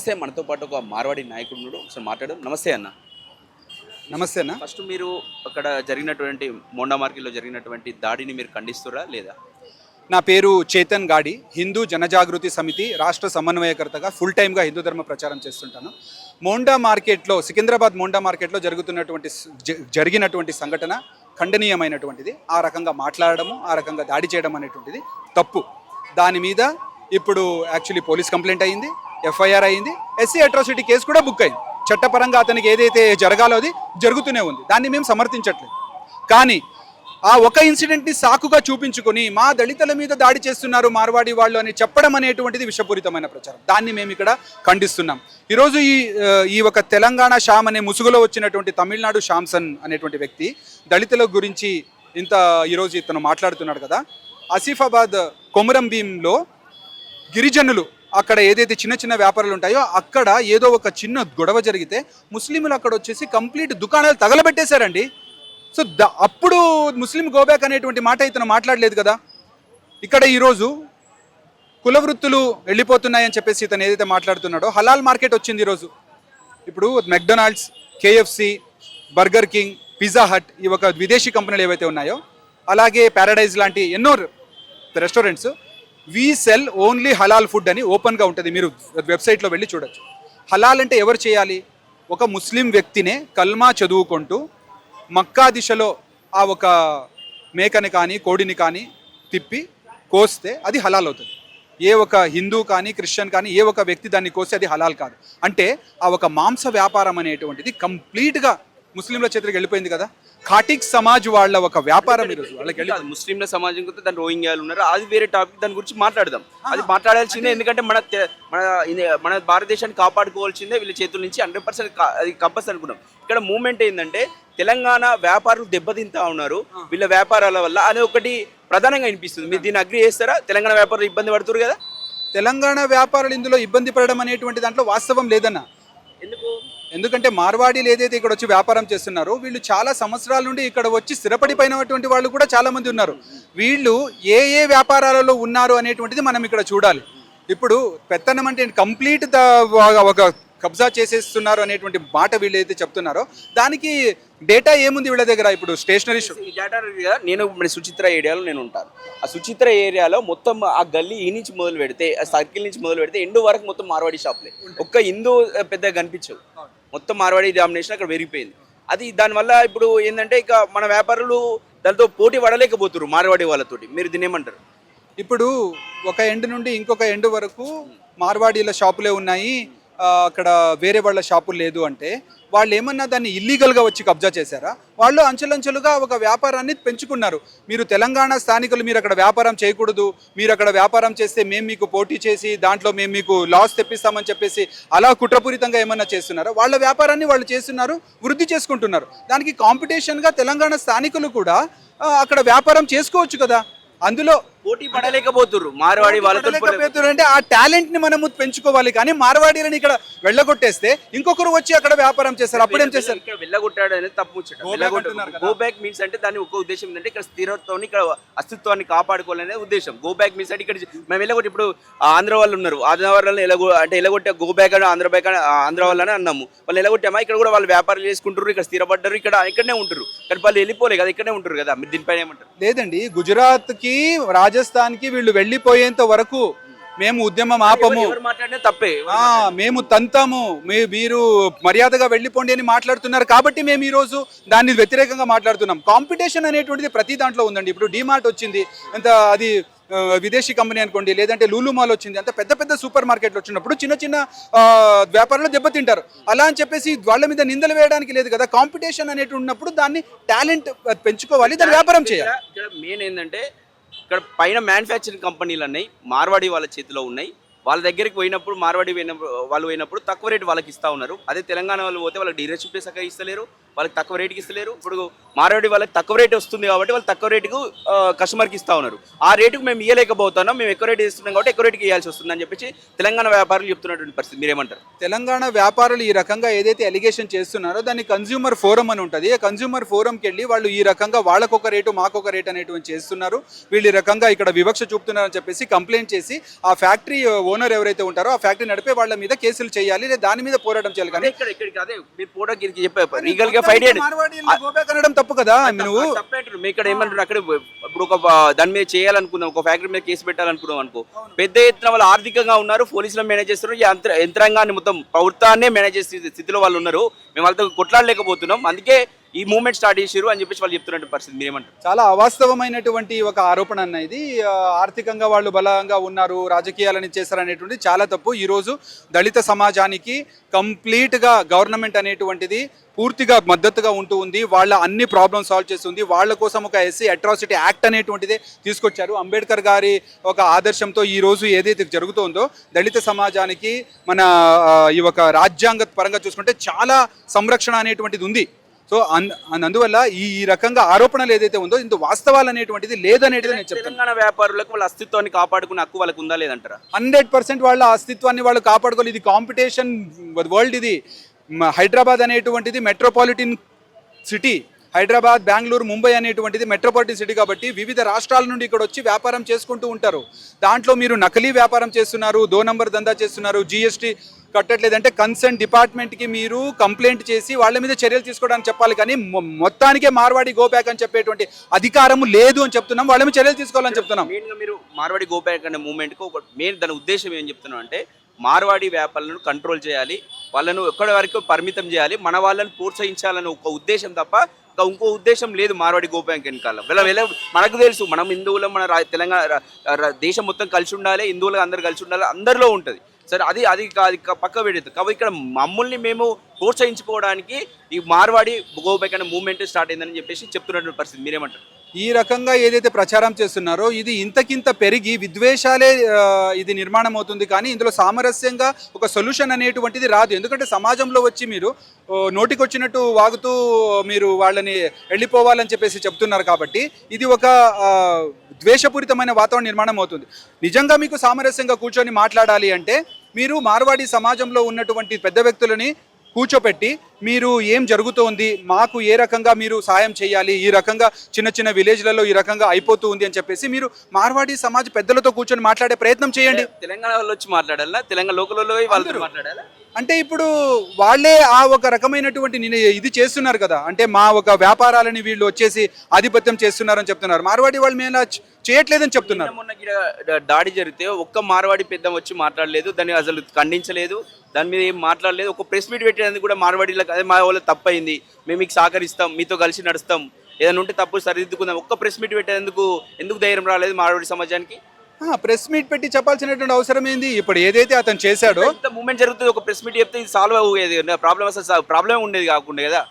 నమస్తే, మనతో పాటు ఒక మార్వాడి నాయకుడు ఉన్నాడు. ఒకసారి మాట్లాడడం. నమస్తే అన్న. నమస్తే అన్న. ఫస్ట్ మీరు అక్కడ జరిగినటువంటి మోండా మార్కెట్లో జరిగినటువంటి దాడిని మీరు ఖండిస్తురా లేదా? నా పేరు చేతన్ గాడి, హిందూ జనజాగృతి సమితి రాష్ట్ర సమన్వయకర్తగా ఫుల్ టైమ్గా హిందూ ధర్మ ప్రచారం చేస్తుంటాను. మోండా మార్కెట్లో, సికింద్రాబాద్ మోండా మార్కెట్లో జరిగినటువంటి సంఘటన ఖండనీయమైనటువంటిది. ఆ రకంగా మాట్లాడడము, ఆ రకంగా దాడి చేయడం అనేటువంటిది తప్పు. దాని మీద ఇప్పుడు యాక్చువల్లీ పోలీస్ కంప్లైంట్ అయ్యింది, ఎఫ్ఐఆర్ అయ్యింది, ఎస్సీ అట్రాసిటీ కేసు కూడా బుక్ అయింది. చట్టపరంగా అతనికి ఏదైతే జరగాలో అది జరుగుతూనే ఉంది. దాన్ని మేము సమర్థించట్లేదు. కానీ ఆ ఒక ఇన్సిడెంట్ని సాకుగా చూపించుకొని మా దళితుల మీద దాడి చేస్తున్నారు మార్వాడి వాళ్ళు అని చెప్పడం అనేటువంటిది విషపూరితమైన ప్రచారం. దాన్ని మేము ఇక్కడ ఖండిస్తున్నాం. ఈరోజు ఈ ఒక తెలంగాణ శ్యామ్ అనే ముసుగులో వచ్చినటువంటి తమిళనాడు శ్యామ్సన్ అనేటువంటి వ్యక్తి దళితుల గురించి ఈరోజు ఇతను మాట్లాడుతున్నాడు కదా. ఆసిఫాబాద్ కొమురం భీంలో గిరిజనులు అక్కడ ఏదైతే చిన్న చిన్న వ్యాపారాలు ఉంటాయో అక్కడ ఏదో ఒక చిన్న గొడవ జరిగితే ముస్లింలు అక్కడ వచ్చేసి కంప్లీట్ దుకాణాలు తగలబెట్టేశారండి. సో అప్పుడు ముస్లిం గోబ్యాక్ అనేటువంటి మాట ఇతను మాట్లాడలేదు కదా. ఇక్కడ ఈరోజు కుల వృత్తులు వెళ్ళిపోతున్నాయని చెప్పేసి ఇతను ఏదైతే మాట్లాడుతున్నాడో, హలాల్ మార్కెట్ వచ్చింది ఈరోజు. ఇప్పుడు McDonald's, KFC, Burger King, Pizza Hut, ఈ ఒక విదేశీ కంపెనీలు ఏవైతే ఉన్నాయో, అలాగే ప్యారడైజ్ లాంటి ఎన్నో restaurants, we cell only halal food అని ఓపెన్గా ఉంటుంది. మీరు వెబ్సైట్లో వెళ్ళి చూడొచ్చు. హలాల్ అంటే ఎవరు చేయాలి? ఒక ముస్లిం వ్యక్తినే కల్మా చదువుకుంటూ మక్కా దిశలో ఆ ఒక మేకని కానీ కోడిని కానీ తిప్పి కోస్తే అది హలాల్ అవుతుంది. ఏ ఒక హిందూ కానీ క్రిస్టియన్ కానీ ఏ ఒక వ్యక్తి దాన్ని కోస్తే అది హలాల్ కాదు. అంటే ఆ ఒక మాంస వ్యాపారం అనేటువంటిది కంప్లీట్గా ముస్లింల చేతికి వెళ్ళిపోయింది కదా. ఖాటిక్ సమాజ్ వాళ్ళ ఒక వ్యాపారం ఈరోజు వాళ్ళకి ముస్లింల సమాజం కొత్త దాని రోహింగ్యాలు ఉన్నారు, అది వేరే టాపిక్. దాని గురించి మాట్లాడదాం. అది మాట్లాడాల్సిందే. ఎందుకంటే మన భారతదేశాన్ని కాపాడుకోవాల్సిందే వీళ్ళ చేతుల నుంచి 100% అది కంపల్సరీ అనుకున్నాం. ఇక్కడ మూమెంట్ ఏంటంటే తెలంగాణ వ్యాపారులు దెబ్బతింటా ఉన్నారు వీళ్ళ వ్యాపారాల వల్ల అని ఒకటి ప్రధానంగా వినిపిస్తుంది. మీరు దీన్ని అగ్రి చేస్తారా? తెలంగాణ వ్యాపారులు ఇబ్బంది పడుతున్నారు కదా. తెలంగాణ వ్యాపారులు ఇందులో ఇబ్బంది పడడం అనేటువంటి దాంట్లో వాస్తవం లేదన్న. ఎందుకంటే మార్వాడీలు ఏదైతే ఇక్కడ వచ్చి వ్యాపారం చేస్తున్నారో వీళ్ళు చాలా సంవత్సరాల నుండి ఇక్కడ వచ్చి స్థిరపడిపోయినటువంటి వాళ్ళు కూడా చాలా మంది ఉన్నారు. వీళ్ళు ఏ వ్యాపారాలలో ఉన్నారు అనేటువంటిది మనం ఇక్కడ చూడాలి. ఇప్పుడు పెత్తనం అంటే కంప్లీట్ ఒక కబ్జా చేసేస్తున్నారు అనేటువంటి మాట వీళ్ళు అయితే చెప్తున్నారో దానికి డేటా ఏముంది వీళ్ళ దగ్గర? ఇప్పుడు స్టేషనరీ నేను సుచిత్ర ఏరియాలో నేను ఉంటాను. ఆ సుచిత్ర ఏరియాలో మొత్తం ఆ గల్లీ ఈ నుంచి మొదలు పెడితే, ఆ సర్కిల్ నుంచి మొదలు పెడితే ఎండు వరకు మొత్తం మార్వాడి షాప్లే. ఒక్క హిందూ పెద్దగా కనిపించవు. మొత్తం మార్వాడి డామినేషన్ అక్కడ పెరిగిపోయింది. అది దానివల్ల ఇప్పుడు ఏంటంటే ఇక మన వ్యాపారులు దాంతో పోటీ పడలేకపోతున్నారు మార్వాడి వాళ్ళతోటి. మీరు దీన్ని ఏమంటారు? ఇప్పుడు ఒక ఎండ్ నుండి ఇంకొక ఎండ్ వరకు మార్వాడీల షాపులే ఉన్నాయి, అక్కడ వేరే వాళ్ళ షాపులు లేదు అంటే వాళ్ళు ఏమన్నా దాన్ని ఇల్లీగల్గా వచ్చి కబ్జా చేశారా? వాళ్ళు అంచెలంచెలుగా ఒక వ్యాపారాన్ని పెంచుకున్నారు. మీరు తెలంగాణ స్థానికులు మీరు అక్కడ వ్యాపారం చేయకూడదు, మీరు అక్కడ వ్యాపారం చేస్తే మేము మీకు పోటీ చేసి దాంట్లో మేము మీకు లాస్ తెప్పిస్తామని చెప్పేసి అలా కుట్రపూరితంగా ఏమన్నా చేస్తున్నారా? వాళ్ళ వ్యాపారాన్ని వాళ్ళు చేస్తున్నారు, వృద్ధి చేసుకుంటున్నారు. దానికి కాంపిటీషన్గా తెలంగాణ స్థానికులు కూడా అక్కడ వ్యాపారం చేసుకోవచ్చు కదా. అందులో పోటీ పడలేకపోతున్నారు మార్వాడి వాళ్ళతో. అంటే ఆ టాలెంట్ ని మనము పెంచుకోవాలి. కానీ మార్వాడీలని ఇక్కడ వెళ్ళగొట్టేస్తే ఇంకొకరు వచ్చి అక్కడ వ్యాపారం చేస్తారు. అప్పుడేం చేస్తారు? ఇక్కడ వెళ్ళగొట్టాడు అనేది తప్పు. గో బ్యాక్ మీన్స్ అంటే దాని ఒక ఉద్దేశం ఏంటంటే ఇక్కడ స్థిరత్వాన్ని, ఇక్కడ అస్తిత్వాన్ని కాపాడుకోవాలనే ఉద్దేశం. గో బ్యాక్ మీన్స్ అంటే ఇక్కడ మేము వెళ్ళగొట్టి ఇప్పుడు ఆంధ్ర వాళ్ళు ఉన్నారు, ఆంధ్ర వాళ్ళని ఎలగొట్టే గో బ్యాక్ అని ఆంధ్ర వాళ్ళని అన్నాము. వాళ్ళు ఎలగొట్టామా? ఇక్కడ కూడా వాళ్ళు వ్యాపారం చేసుకుంటారు, ఇక్కడ స్థిరపడ్డారు, ఇక్కడనే ఉంటారు. కానీ వాళ్ళు వెళ్ళిపోలే కదా, ఇక్కడనే ఉంటారు కదా. మీరు దీనిపైన ఏమంటారు? లేదండి, గుజరాత్కి రాజస్థాన్కి వీళ్ళు వెళ్ళిపోయేంత వరకు మేము ఉద్యమం ఆపము, తప్పే మేము తంతాము, మీరు మర్యాదగా వెళ్ళిపోండి అని మాట్లాడుతున్నారు. కాబట్టి మేము ఈరోజు దాన్ని వ్యతిరేకంగా మాట్లాడుతున్నాం. కాంపిటీషన్ అనేటువంటిది ప్రతి దాంట్లో ఉందండి. ఇప్పుడు డీమార్ట్ వచ్చింది, అంత అది విదేశీ కంపెనీ అనుకోండి, లేదంటే లూలు మాల్ వచ్చింది, అంత పెద్ద పెద్ద సూపర్ మార్కెట్లు వచ్చినప్పుడు చిన్న చిన్న వ్యాపారాలు దెబ్బతింటారు. అలా అని చెప్పేసి వాళ్ళ మీద నిందలు వేయడానికి లేదు కదా. కాంపిటీషన్ అనేటి ఉన్నప్పుడు దాన్ని టాలెంట్ పెంచుకోవాలి, దాన్ని వ్యాపారం చేయాలి. మెయిన్ ఏంటంటే ఇక్కడ పైన మ్యానుఫ్యాక్చరింగ్ కంపెనీలు ఉన్నాయి, మార్వాడి వాళ్ళ చేతిలో ఉన్నాయి. వాళ్ళ దగ్గరికి పోయినప్పుడు మార్వాడి వాళ్ళు పోయినప్పుడు తక్కువ రేటు వాళ్ళకి ఇస్తూ ఉన్నారు. అదే తెలంగాణ వాళ్ళు పోతే వాళ్ళకి డీలర్షిప్ సరిగ్గా ఇస్తలేరు, వాళ్ళకి తక్కువ రేటుకి ఇస్తలేరు. ఇప్పుడు మార్వాడి వాళ్ళకి తక్కువ రేటు వస్తుంది కాబట్టి వాళ్ళు తక్కువ రేటుకు కస్టమర్కి ఇస్తా ఉన్నారు. ఆ రేటుకు మేము ఇవ్వలేకపోతున్నాం, మేము ఎక్కువ రేటు ఇస్తున్నాం కాబట్టి ఎక్కువ రేటుకి ఇవ్వాల్సి వస్తుంది అని చెప్పేసి తెలంగాణ వ్యాపారులు చెప్తున్నటువంటి పరిస్థితి. మీరేమంటారు? తెలంగాణ వ్యాపారులు ఈ రకంగా ఏదైతే ఎలిగేషన్ చేస్తున్నారో దాన్ని కన్జ్యూమర్ ఫోరం అని ఉంటుంది. ఆ కన్జ్యూమర్ ఫోరంకి వెళ్ళి వాళ్ళు ఈ రకంగా వాళ్ళకొక రేటు మాకొక రేటు అనేటువంటి చేస్తున్నారు, వీళ్ళు ఈ రకంగా ఇక్కడ వివక్ష చూపుతున్నారని చెప్పేసి కంప్లైంట్ చేసి ఆ ఫ్యాక్టరీ ఓనర్ ఎవరైతే ఉంటారో ఆ ఫ్యాక్టరీ నడిపే వాళ్ళ మీద కేసులు చేయాలి, లేదా దాని మీద పోరాటం చేయాలి. కానీ అదే మీరు పోవడానికి చెప్పారు లీగల్ గా ఫైట్ అనడం తప్పు కదా. నువ్వు మీ ఇక్కడ ఏమంటారు, అక్కడ ఇప్పుడు ఒక దాని మీద చేయాలనుకున్నాం, ఒక ఫ్యాక్టరీ మీద కేసు పెట్టాలనుకున్నాం అనుకో, పెద్ద ఎత్తున వాళ్ళు ఆర్థికంగా ఉన్నారు, పోలీసులు మేనేజ్ చేస్తున్నారు, యంత్రాంగాన్ని మొత్తం ప్రభుత్వాన్నే మేనేజ్ చేసే స్థితిలో వాళ్ళు ఉన్నారు. మేము వాళ్ళతో కొట్లాడలేకపోతున్నాం, అందుకే ఈ మూవ్మెంట్ స్టార్ట్ చేసారు అని చెప్పేసి వాళ్ళు చెప్తున్నట్టు పరిస్థితి. మీరేమంటారు? చాలా అవాస్తవమైనటువంటి ఒక ఆరోపణ అన్న ఇది. ఆర్థికంగా వాళ్ళు బలంగా ఉన్నారు, రాజకీయాలను చేశారు అనేటువంటి చాలా తప్పు. ఈరోజు దళిత సమాజానికి కంప్లీట్గా గవర్నమెంట్ అనేటువంటిది పూర్తిగా మద్దతుగా ఉంటూ ఉంది, వాళ్ళ అన్ని ప్రాబ్లమ్స్ సాల్వ్ చేస్తుంది. వాళ్ళ కోసం ఒక ఎస్సీ అట్రాసిటీ యాక్ట్ అనేటువంటిదే తీసుకొచ్చారు. అంబేద్కర్ గారి ఒక ఆదర్శంతో ఈరోజు ఏదైతే జరుగుతుందో దళిత సమాజానికి మన ఈ ఒక రాజ్యాంగ పరంగా చూసుకుంటే చాలా సంరక్షణ అనేటువంటిది ఉంది. సో అందువల్ల ఈ రకంగా ఆరోపణలు ఏదైతే ఉందో ఇంత వాస్తవాలు అనేటువంటిది లేదనేది నేను చెప్తాను. తెలంగాణ వ్యాపారులకు వాళ్ళ అస్తిత్వాన్ని కాపాడుకునే హక్కు వాళ్ళకు ఉందా లేదంటారా? 100% వాళ్ళ అస్తిత్వాన్ని వాళ్ళు కాపాడుకోవాలి. ఇది కాంపిటీషన్ వరల్డ్. ఇది హైదరాబాద్ అనేటువంటిది మెట్రోపాలిటన్ సిటీ, హైదరాబాద్, బెంగళూరు, ముంబై అనేటువంటిది మెట్రోపాలిటన్ సిటీ కాబట్టి వివిధ రాష్ట్రాల నుండి ఇక్కడ వచ్చి వ్యాపారం చేసుకుంటూ ఉంటారు. దాంట్లో మీరు నకిలీ వ్యాపారం చేస్తున్నారు, 2 నంబర్ దందా చేస్తున్నారు, జీఎస్టీ కట్టట్లేదంటే కన్సర్న్ డిపార్ట్మెంట్కి మీరు కంప్లైంట్ చేసి వాళ్ళ మీద చర్యలు తీసుకోవడానికి చెప్పాలి. కానీ మొత్తానికే మార్వాడి గో బ్యాక్ అని చెప్పేటువంటి అధికారం లేదు అని చెప్తున్నాం, వాళ్ళ మీద చర్యలు తీసుకోవాలని చెప్తున్నాం. మెయిన్గా మీరు మార్వాడి గో బ్యాక్ అనే మూవ్మెంట్కి ఒక మెయిన్ దాని ఉద్దేశం ఏం చెప్తున్నాం అంటే మార్వాడి వ్యాపారులను కంట్రోల్ చేయాలి, వాళ్ళను ఎక్కడి వరకు పరిమితం చేయాలి, మన వాళ్ళని ప్రోత్సహించాలని ఒక ఉద్దేశం తప్ప ఇంకో ఉద్దేశం లేదు మార్వాడి గో బ్యాక్ వెనకాల. మనకు తెలుసు, మనం హిందువులం, మన తెలంగాణ దేశం మొత్తం కలిసి ఉండాలి, హిందువులు అందరు కలిసి ఉండాలి, అందరిలో ఉంటుంది సరే. అది పక్క పెడతాం కాబట్టి ఇక్కడ మమ్మల్ని మేము ప్రోత్సహించుకోవడానికి ఈ మార్వాడి గో బ్యాక్ అనే మూవ్మెంట్ స్టార్ట్ అయిందని చెప్పేసి చెప్తున్నటువంటి పరిస్థితి. మీరేమంటారు? ఈ రకంగా ఏదైతే ప్రచారం చేస్తున్నారో ఇది ఇంతకింత పెరిగి విద్వేషాలే ఇది నిర్మాణం అవుతుంది, కానీ ఇందులో సామరస్యంగా ఒక సొల్యూషన్ అనేటువంటిది రాదు. ఎందుకంటే సమాజంలో వచ్చి మీరు నోటికొచ్చినట్టు వాగుతూ మీరు వాళ్ళని వెళ్ళిపోవాలని చెప్పేసి చెప్తున్నారు కాబట్టి ఇది ఒక ద్వేషపూరితమైన వాతావరణం నిర్మాణం అవుతుంది. నిజంగా మీకు సామరస్యంగా కూర్చొని మాట్లాడాలి అంటే మీరు మార్వాడి సమాజంలో ఉన్నటువంటి పెద్ద వ్యక్తులని కూర్చోపెట్టి మీరు ఏం జరుగుతోంది, మాకు ఏ రకంగా మీరు సాయం చేయాలి, ఈ రకంగా చిన్న చిన్న విలేజ్లలో ఈ రకంగా అయిపోతూ ఉంది అని చెప్పేసి మీరు మార్వాడి సమాజ పెద్దలతో కూర్చొని మాట్లాడే ప్రయత్నం చేయండి. తెలంగాణ వాళ్ళు వచ్చి మాట్లాడాలా, తెలంగాణ లోకల్లో వాళ్ళతో మాట్లాడాలా? అంటే ఇప్పుడు వాళ్ళే ఆ ఒక రకమైనటువంటి ఇది చేస్తున్నారు కదా, అంటే మా ఒక వ్యాపారాలని వీళ్ళు వచ్చేసి ఆధిపత్యం చేస్తున్నారని చెప్తున్నారు. మార్వాడి వాళ్ళు మేము చేయట్లేదని చెప్తున్నారు. మొన్న దాడి జరిగితే ఒక్క మార్వాడి పెద్ద వచ్చి మాట్లాడలేదు, దాన్ని అసలు ఖండించలేదు, దాని మీద ఏం మాట్లాడలేదు. ఒక ప్రెస్ మీట్ పెట్టేందుకు కూడా మార్వాడీలకు అదే మా వాళ్ళు తప్పైంది, మేము మీకు సహకరిస్తాం, మీతో కలిసి నడుస్తాం, ఏదైనా ఉంటే తప్పు సరిదిద్దుకుందాం, ఒక్క ప్రెస్ మీట్ పెట్టేందుకు ఎందుకు ధైర్యం రాలేదు మార్వాడి సమాజానికి? ప్రెస్ మీట్ పెట్టి చెప్పాల్సినటువంటి అవసరం ఏంది? ఇప్పుడు ఏదైతే అతను చేశాడో మూవ్మెంట్ జరుగుతుంది, ఒక ప్రెస్ మీట్ చెప్తే ఇది సాల్వ్ అయ్యేది, ప్రాబ్లం అసలు ప్రాబ్లం ఉండేది కాకుండా కదా.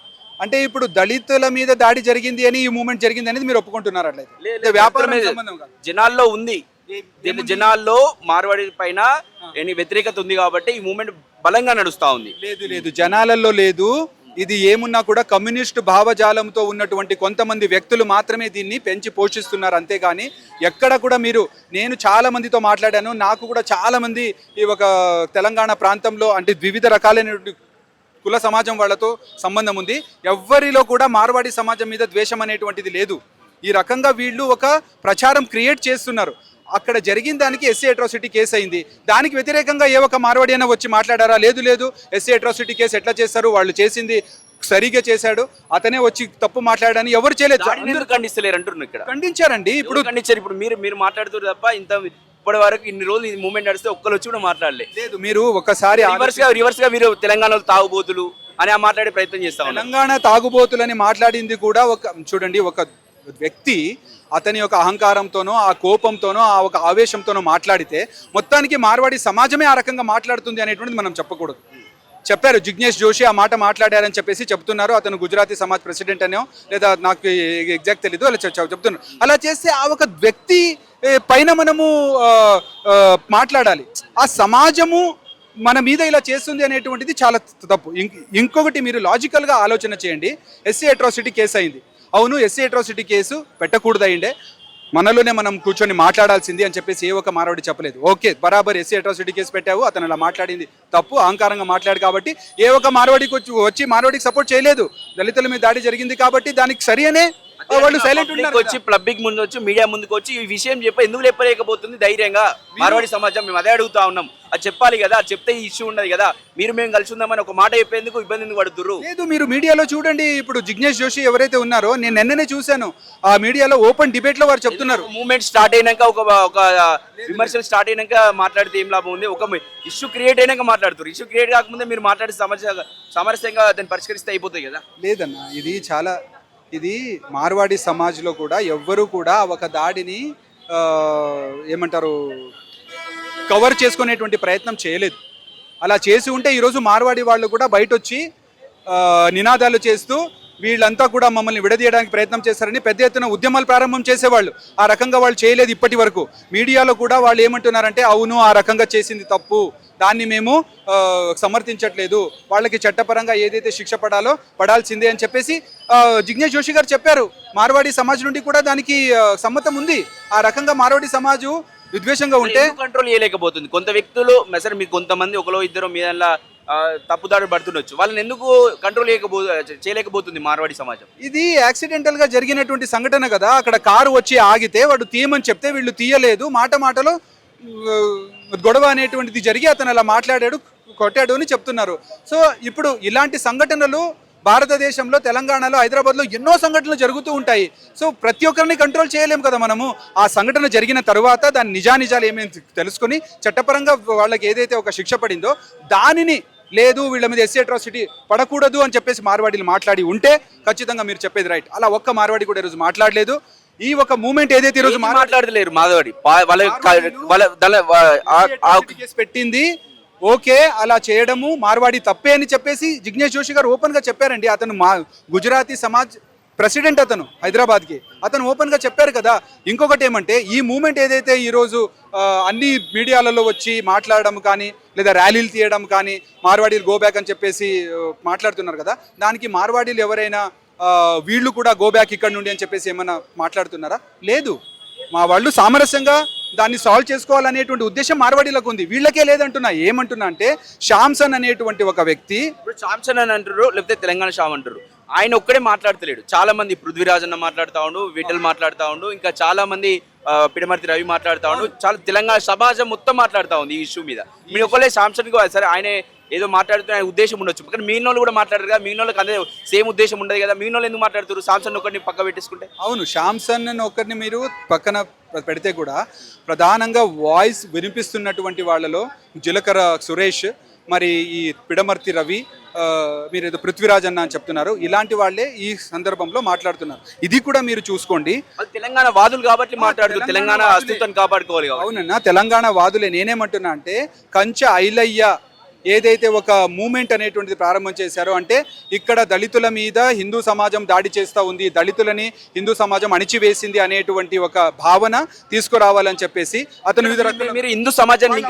అంటే ఇప్పుడు దళితుల మీద దాడి జరిగింది అని ఈ మూవ్మెంట్ జరిగింది అనేది మీరు ఒప్పుకుంటున్నారు? అట్లయితే వ్యాపారం జనాల్లో ఉంది, జనాల్లో మార్వాడి పైన వ్యతిరేకత ఉంది కాబట్టి ఈ మూవ్మెంట్ బలంగా నడుస్తా ఉంది. లేదు జనాలలో లేదు, ఇది ఏమున్నా కూడా కమ్యూనిస్టు భావజాలంతో ఉన్నటువంటి కొంతమంది వ్యక్తులు మాత్రమే దీన్ని పెంచి పోషిస్తున్నారు, అంతేగాని ఎక్కడ కూడా మీరు, నేను చాలా మందితో మాట్లాడాను, నాకు కూడా చాలా మంది ఈ ఒక తెలంగాణ ప్రాంతంలో అంటే వివిధ రకాలైనటువంటి కుల సమాజం వాళ్ళతో సంబంధం ఉంది, ఎవ్వరిలో కూడా మార్వాడి సమాజం మీద ద్వేషం అనేటువంటిది లేదు. ఈ రకంగా వీళ్ళు ఒక ప్రచారం క్రియేట్ చేస్తున్నారు. అక్కడ జరిగిన దానికి ఎస్సీ అట్రాసిటీ కేసు అయింది, దానికి వ్యతిరేకంగా ఏ ఒక మార్వాడి అయినా వచ్చి మాట్లాడారా? లేదు, ఎస్సీ అట్రాసిటీ కేసు ఎట్లా చేస్తారు, వాళ్ళు చేసింది సరిగా చేశాడు, అతనే వచ్చి తప్పు మాట్లాడని ఎవరు చేయలేదు. ఖండిస్తలేరు అంటున్నారు, ఇక్కడ ఖండించారండి. ఇప్పుడు ఇప్పుడు మీరు మాట్లాడుతున్నారు తప్ప ఇంత ఇప్పటి వరకు ఇన్ని రోజులు ఈ మూవ్మెంట్ నడిస్తే ఒక్కరు వచ్చి కూడా మాట్లాడలేదు. మీరు ఒకసారి రివర్స్ గా మీరు తెలంగాణలో తాగుబోతులు అని మాట్లాడే ప్రయత్నం చేస్తాం. తెలంగాణ తాగుబోతులని మాట్లాడింది కూడా ఒక చూడండి, ఒక వ్యక్తి అతని యొక్క అహంకారంతోనో ఆ కోపంతోనో ఆ ఒక ఆవేశంతోనో మాట్లాడితే మొత్తానికి మార్వాడి సమాజమే ఆ రకంగా మాట్లాడుతుంది అనేటువంటిది మనం చెప్పకూడదు. చెప్పారు జిగ్నేష్ జోషి ఆ మాట మాట్లాడారని చెప్పేసి చెప్తున్నారు, అతను గుజరాతీ సమాజ్ ప్రెసిడెంట్ అనో లేదా నాకు ఎగ్జాక్ట్ తెలీదు, అలా చెప్తున్నారు. అలా చేస్తే ఆ ఒక వ్యక్తి పైన మనము మాట్లాడాలి. ఆ సమాజము మన మీద ఇలా చేస్తుంది అనేటువంటిది చాలా తప్పు. ఇంకొకటి మీరు లాజికల్గా ఆలోచన చేయండి. ఎస్సీ అట్రాసిటీ కేసు అయింది. అవును, ఎస్సీ అట్రాసిటీ కేసు పెట్టకూడదు అయిండే, మనలోనే మనం కూర్చొని మాట్లాడాల్సింది అని చెప్పేసి ఏ ఒక్క మారవాడి చెప్పలేదు. ఓకే, బరాబర్ ఎస్సీ అట్రాసిటీ కేసు పెట్టావు, అతను అలా మాట్లాడింది తప్పు, అహంకారంగా మాట్లాడు కాబట్టి ఏ ఒక్క మారవాడికి వచ్చి మారవాడికి సపోర్ట్ చేయలేదు. దళితుల మీద దాడి జరిగింది కాబట్టి దానికి సరి అనే వాళ్ళు సైలెంట్ ఉన్నారు. వచ్చి పబ్లిక్ ముందు వచ్చి మీడియా ముందుకు వచ్చి ఈ విషయం చెప్పి ఎందుకు చెప్పలేకపోతుంది ధైర్యంగా మార్వాడి సమాజం? మేము అదే అడుగుతా ఉన్నాం. అది చెప్పాలి కదా, అది చెప్తే ఈ ఇష్యూ ఉండదు కదా. మేము కలిసి ఉందామని ఒక మాట చెప్పేందుకు ఇబ్బంది ఎందుకు పడుతుర్రు? లేదు, మీరు మీడియాలో చూడండి. ఇప్పుడు జిగ్నేష్ జోషి ఎవరైతే ఉన్నారో, నేను నిన్ననే చూశాను ఆ మీడియాలో ఓపెన్ డిబేట్ లో వారు చెప్తున్నారు, మూవ్మెంట్ స్టార్ట్ అయినాక ఒక విమర్శలు స్టార్ట్ అయినాక మాట్లాడితే ఏం లాభం ఉంది? ఒక ఇష్యూ క్రియేట్ అయినాక మాట్లాడుతారు. ఇష్యూ క్రియేట్ కాకముందే మీరు మాట్లాడే సమస్యంగా దాన్ని పరిష్కరిస్తే అయిపోతాయి కదా. లేదన్న, ఇది మార్వాడి సమాజ్లో కూడా ఎవ్వరూ కూడా ఒక దాడిని ఏమంటారు కవర్ చేసుకునేటువంటి ప్రయత్నం చేయలేదు. అలా చేసి ఉంటే ఈరోజు మార్వాడి వాళ్ళు కూడా బయట వచ్చి నినాదాలు చేస్తూ వీళ్ళంతా కూడా మమ్మల్ని విడదీయడానికి ప్రయత్నం చేశారని పెద్ద ఎత్తున ఉద్యమాలు ప్రారంభం చేసేవాళ్ళు. ఆ రకంగా వాళ్ళు చేయలేదు ఇప్పటి వరకు. మీడియాలో కూడా వాళ్ళు ఏమంటున్నారంటే, అవును ఆ రకంగా చేసింది తప్పు, దాన్ని మేము సమర్థించట్లేదు, వాళ్ళకి చట్టపరంగా ఏదైతే శిక్ష పడాల్సిందే అని చెప్పేసి జిగ్నేష్ జోషి గారు చెప్పారు. మార్వాడి సమాజ్ నుండి కూడా దానికి సమ్మతం ఉంది. ఆ రకంగా మార్వాడి సమాజు విద్వేషంగా ఉంటే కంట్రోల్ చేయలేకపోతుంది. కొంత వ్యక్తులు సరే మీకు కొంతమంది ఒకలో ఇద్దరు మీద తప్పుదాడు పడుతుండొచ్చు, వాళ్ళని ఎందుకు కంట్రోల్ చేయలేకపోతుంది మార్వాడి సమాజం? ఇది యాక్సిడెంటల్ గా జరిగినటువంటి సంఘటన కదా. అక్కడ కారు వచ్చి ఆగితే వాడు తీయమని చెప్తే వీళ్ళు తీయలేదు, మాటలో గొడవ అనేటువంటిది జరిగి అతను అలా మాట్లాడాడు, కొట్టాడు అని చెప్తున్నారు. సో ఇప్పుడు ఇలాంటి సంఘటనలు భారతదేశంలో, తెలంగాణలో, హైదరాబాద్లో ఎన్నో సంఘటనలు జరుగుతూ ఉంటాయి. సో ప్రతి ఒక్కరిని కంట్రోల్ చేయలేము కదా మనము. ఆ సంఘటన జరిగిన తర్వాత దాని నిజానిజాలు ఏమేమి తెలుసుకొని చట్టపరంగా వాళ్ళకి ఏదైతే ఒక శిక్ష పడిందో దానిని, లేదు వీళ్ళ మీద ఎస్సీ అట్రాసిటీ పడకూడదు అని చెప్పేసి మార్వాడీలు మాట్లాడి ఉంటే ఖచ్చితంగా మీరు చెప్పేది రైట్. అలా ఒక్క మార్వాడి కూడా ఈరోజు మాట్లాడలేదు. ఈ ఒక మూమెంట్ ఏదైతే ఈరోజు మాట్లాడలేరు మాధవాడి పెట్టింది, ఓకే అలా చేయడము మార్వాడి తప్పే అని చెప్పేసి జిగ్నేష్ జోషి గారు ఓపెన్ గా చెప్పారండి. అతను గుజరాతీ సమాజ్ ప్రెసిడెంట్, అతను హైదరాబాద్కి, అతను ఓపెన్ గా చెప్పారు కదా. ఇంకొకటి ఏమంటే, ఈ మూమెంట్ ఏదైతే ఈరోజు అన్ని మీడియాలలో వచ్చి మాట్లాడడం కానీ, లేదా ర్యాలీలు తీయడం కానీ, మార్వాడీలు గో బ్యాక్ అని చెప్పేసి మాట్లాడుతున్నారు కదా, దానికి మార్వాడీలు ఎవరైనా వీళ్ళు కూడా గో బ్యాక్ ఇక్కడ నుండి అని చెప్పేసి ఏమైనా మాట్లాడుతున్నారా? లేదు. మా వాళ్ళు సామరస్యంగా దాన్ని సాల్వ్ చేసుకోవాలనేటువంటి ఉద్దేశం మార్వాడీలకు ఉంది, వీళ్ళకే లేదంటున్నా. ఏమంటున్నా అంటే, శాంసన్ అనేటువంటి ఒక వ్యక్తి, ఇప్పుడు శాంసన్ అని అంటారు, లేకపోతే తెలంగాణ షామ్ అంటారు, ఆయన ఒక్కడే మాట్లాడతలేడు. చాలా మంది పృథ్వీరాజ్ అన్న మాట్లాడుతూ ఉండు, విఠల్ మాట్లాడుతూ ఉండు, ఇంకా చాలా మంది పిడమర్తి రవి మాట్లాడుతూ ఉండు, చాలా తెలంగాణ సమాజం మొత్తం మాట్లాడుతూ ఉంది ఈ ఇష్యూ మీద. మీరు ఒకళ్ళే శాంసన్ సరే ఆయన ఏదో మాట్లాడుతున్న ఉద్దేశం ఉండొచ్చు, కానీ మిగిలిన కూడా మాట్లాడారు కదా, మిగిలిన వాళ్ళకి అదే సేమ్ ఉద్దేశం ఉండదు కదా, మిగిలిన ఎందుకు మాట్లాడుతారు? శాంసన్ ఒకరిని పక్క పెట్టేసుకుంటే. అవును, శాంసన్ ఒకరిని మీరు పక్కన పెడితే కూడా ప్రధానంగా వాయిస్ వినిపిస్తున్నటువంటి వాళ్ళలో జీలకర్ర సురేష్, మరి ఈ పిడమర్తి రవి, మీరు ఏదో పృథ్వీరాజ్ అన్న అని చెప్తున్నారు, ఇలాంటి వాళ్ళే ఈ సందర్భంలో మాట్లాడుతున్నారు. ఇది కూడా మీరు చూసుకోండి. తెలంగాణ వాదులు కాబట్టి మాట్లాడుతూ తెలంగాణ అస్తిత్వాన్ని కాపాడుకోవాలి. అవునన్నా, తెలంగాణ వాదులే. నేనేమంటున్నా అంటే, కంచె ఐలయ్య ఏదైతే ఒక మూమెంట్ అనేటువంటిది ప్రారంభం చేశారో, అంటే ఇక్కడ దళితుల మీద హిందూ సమాజం దాడి చేస్తూ ఉంది, దళితులని హిందూ సమాజం అణిచివేసింది అనేటువంటి ఒక భావన తీసుకురావాలని చెప్పేసి అతను మీరు హిందూ సమాజాన్ని